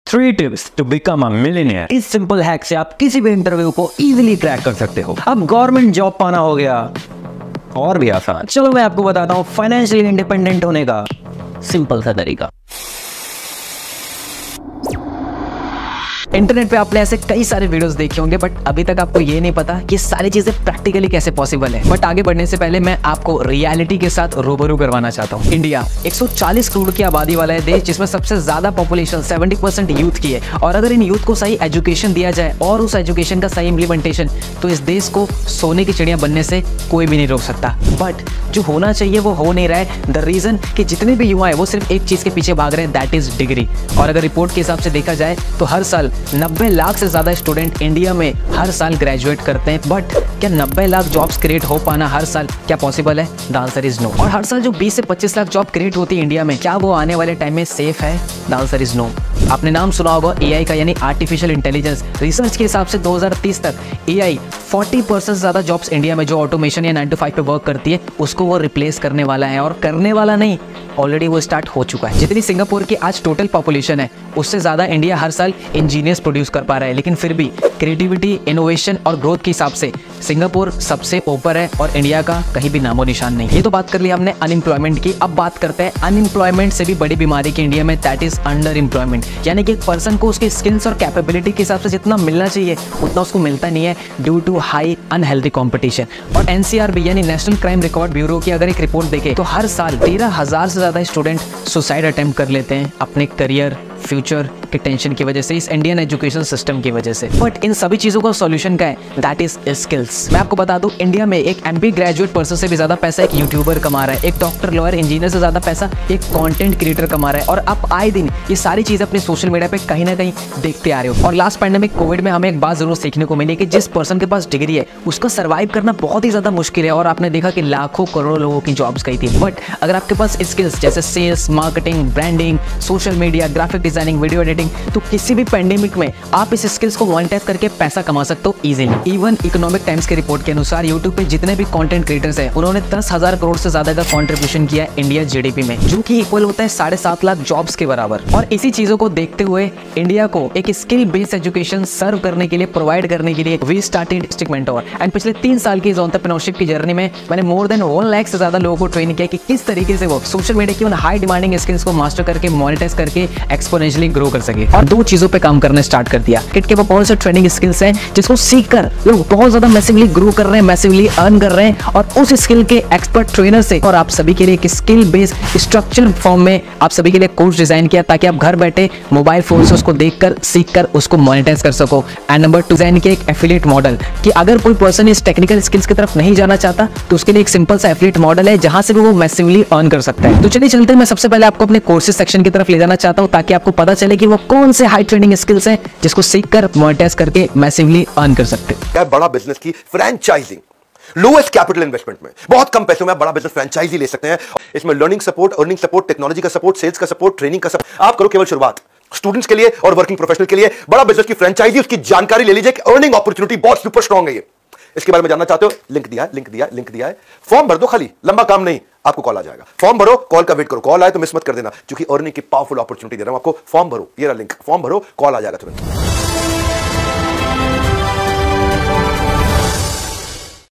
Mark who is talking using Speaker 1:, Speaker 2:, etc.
Speaker 1: 3 tips to become a millionaire. इस simple hack से आप किसी भी इंटरव्यू को इजीली क्रैक कर सकते हो। अब गवर्नमेंट जॉब पाना हो गया और भी आसान। चलो मैं आपको बताता हूँ फाइनेंशियली इंडिपेंडेंट होने का सिंपल सा तरीका। इंटरनेट पे आपने ऐसे कई सारे वीडियोस देखे होंगे, बट अभी तक आपको ये नहीं पता कि सारी चीजें प्रैक्टिकली कैसे पॉसिबल है। बट आगे बढ़ने से पहले मैं आपको रियलिटी के साथ रूबरू करवाना चाहता हूँ। इंडिया 140 करोड़ की आबादी वाला है देश, जिसमें सबसे ज्यादा पॉपुलेशन 70% यूथ की है। और अगर इन यूथ को सही एजुकेशन दिया जाए और उस एजुकेशन का सही इम्प्लीमेंटेशन, तो इस देश को सोने की चिड़िया बनने से कोई भी नहीं रोक सकता। बट जो होना चाहिए वो हो नहीं रहा है। द रीजन कि जितने भी युवा है वो सिर्फ एक चीज के पीछे भाग रहे हैं, दैट इज डिग्री। और अगर रिपोर्ट के हिसाब से देखा जाए तो हर साल 90 लाख से ज्यादा स्टूडेंट इंडिया में हर साल ग्रेजुएट करते हैं। बट क्या 90 लाख जॉब्स क्रिएट हो पाना हर साल क्या पॉसिबल है? The answer is no. और हर साल जो 20 से 25 लाख जॉब क्रिएट होती है इंडिया में, क्या वो आने वाले टाइम में सेफ है? The answer is no. आपने नाम सुना होगा एआई का, यानी आर्टिफिशियल इंटेलिजेंस। रिसर्च के हिसाब से 2030 तक एआई 40% से ज्यादा जॉब्स इंडिया में जो ऑटोमेशन या 9 to 5 पे वर्क करती है उसको वो रिप्लेस करने वाला है। और करने वाला नहीं, ऑलरेडी वो स्टार्ट हो चुका है। जितनी सिंगापुर की आज टोटल पॉपुलेशन है उससे ज्यादा इंडिया हर साल इंजीनियर्स प्रोड्यूस कर पा रहा है। लेकिन फिर भी क्रिएटिविटी, इनोवेशन और ग्रोथ के हिसाब से सिंगापुर सबसे ऊपर है और इंडिया का कहीं भी नामो निशान नहीं। ये तो बात कर ली हमने अनएम्प्लॉयमेंट की। अब बात करते हैं अनएम्प्लॉयमेंट से भी बड़ी बीमारी की इंडिया में, दैट इज अंडर एम्प्लॉयमेंट। यानी कि एक पर्सन को उसके स्किल्स और कैपेबिलिटी के हिसाब से जितना मिलना चाहिए उतना उसको मिलता नहीं है, due to high unhealthy competition. और एनसीआरबी यानी नेशनल क्राइम रिकॉर्ड ब्यूरो की अगर एक रिपोर्ट देखे तो हर साल 13,000 से ज्यादा स्टूडेंट सुसाइड अटेम्प्ट कर लेते हैं अपने करियर, फ्यूचर के टेंशन की वजह से, इस इंडियन एजुकेशन सिस्टम की वजह से। बट इन सभी चीजों का सॉल्यूशन क्या है? That is skills. मैं आपको बता दूं, इंडिया में एक एमबी ग्रेजुएट पर्सन से भी ज्यादा पैसा एक यूट्यूबर कमा रहा है, एक डॉक्टर, लॉयर, इंजीनियर से ज्यादा पैसा एक कंटेंट क्रिएटर कमा रहा है। और आप आए दिन ये सारी चीजें अपने सोशल मीडिया पे कहीं ना कहीं देखते आ रहे हो। और लास्ट पैंडेमिक कोविड में हमें एक बात जरूर सीखने को मिली कि जिस पर्सन के पास डिग्री है उसका सर्वाइव करना बहुत ही ज्यादा मुश्किल है। और आपने देखा कि लाखों करोड़ों लोगों की जॉब्स गई थी। बट अगर आपके पास स्किल्स जैसे sales, marketing, branding, social media, graphic designing, video editing, तो किसी भी पैंडेमिक में आप इस स्किल्स को मोनेटाइज करके पैसा कमा सकते हो इजीली। इवन इकोनॉमिक टाइम्स के रिपोर्ट के अनुसार यूट्यूब पे जितने भी कंटेंट क्रिएटर्स हैं उन्होंने 10,000 करोड़ से ज्यादा का कंट्रीब्यूशन किया है इंडिया जीडीपी में, जो कि इक्वल होता है 7.5 लाख जॉब्स के बराबर। और इसी चीजों को देखते हुए इंडिया को एक स्किल बेस्ड एजुकेशन सर्व करने के लिए, प्रोवाइड करने के लिए we started district mentor. And पिछले 3 साल की इस एंटरप्रेन्योरशिप की जर्नी में मैंने मोर देन 1 लाख से ज्यादा लोगों को ट्रेन किया कि किस तरीके से वो सोशल मीडिया की उन हाई डिमांडिंग स्किल्स को मास्टर करके मोनेटाइज करके एक्सपोनेंशियली ग्रो कर सके। और 2 चीजों पे काम करने स्टार्ट कर दिया। किट के पास बहुत से ट्रेनिंग स्किल्स हैं जिसको सीखकर लोग बहुत ज्यादा मैसिवली ग्रो कर रहे हैं, मैसिवली अर्न कर रहे हैं। और उस स्किल के एक्सपर्ट ट्रेनर से और आप सभी के लिए एक स्किल बेस्ड स्ट्रक्चर फॉर्म में आप सभी के लिए कोर्स डिजाइन किया, ताकि आप घर बैठे मोबाइल फोन से उसको देखकर, सीखकर उसको मोनेटाइज कर सको। एंड नंबर 2, डिजाइन किया एक एफिलिएट मॉडल कि अगर कोई पर्सन इस टेक्निकल स्किल्स की तरफ नहीं जाना चाहता तो उसके लिए एक सिंपल सा एफिलिएट मॉडल है जहां से भी वो मैसिवली अर्न कर सकता है। तो चलिए चलते हैं, मैं सबसे पहले आपको अपने कोर्सेज सेक्शन की तरफ ले जाना चाहता हूं, ताकि आपको पता चले कि वो कौन से हाई ट्रेनिंग स्किल्स हैं जिसको सीखकर मोनेटाइज करके मैसिवली अर्न कर सकते हैं।
Speaker 2: बड़ा बिजनेस की फ्रेंचाइजिंग, लोएस्ट कैपिटल इन्वेस्टमेंट में बहुत कम पैसों में आप बड़ा बिजनेस फ्रेंचाइजी ले सकते हैं। इसमें learning support, earning support, technology का सपोर्ट, सेल्स का सपोर्ट, ट्रेनिंग का सपोर्ट। आप करो केवल शुरुआत। स्टूडेंट्स के लिए और वर्किंग प्रोफेशनल के लिए बड़ा बिजनेस की फ्रेंचाइजी, उसकी जानकारी ले लीजिए कि अर्निंग अपॉर्चुनिटी बहुत सुपर स्ट्रांग है। ये इसके बारे में जानना चाहते हो? लिंक दिया है। फॉर्म भर दो, खाली लंबा काम नहीं, आपको कॉल आ जाएगा। फॉर्म भरो, कॉल का वेट करो, कॉल आए तो मिस मत कर देना, क्योंकि अर्निंग की पावरफुल अपॉर्चुनिटी दे रहा हूं आपको। फॉर्म भरो, ये रहा लिंक, फॉर्म भरो, कॉल आ जाएगा तुरंत।